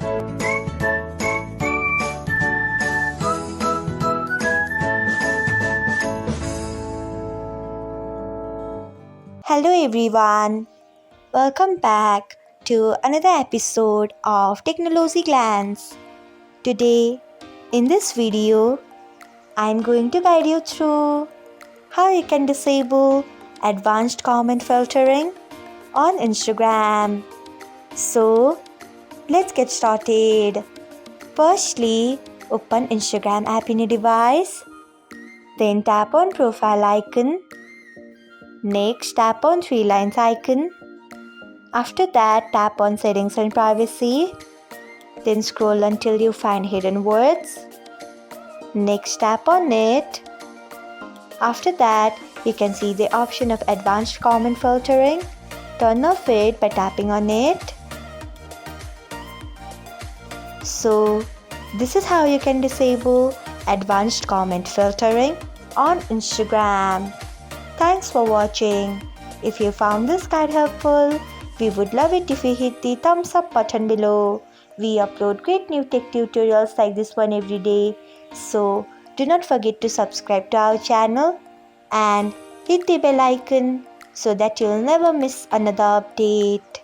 Hello everyone, welcome back to another episode of Technologyglance. Today, in this video, I am going to guide you through how you can disable advanced comment filtering on Instagram. So, let's get started. Firstly, open Instagram app in your device. Then tap on profile icon. Next, tap on three lines icon. After that, tap on settings and privacy. Then scroll until you find hidden words. Next, tap on it. After that, you can see the option of advanced comment filtering. Turn off it by tapping on it. So, this is how you can disable advanced comment filtering on Instagram. Thanks for watching. If you found this guide helpful, we would love it if you hit the thumbs up button below. We upload great new tech tutorials like this one every day. So do not forget to subscribe to our channel and hit the bell icon so that you'll never miss another update.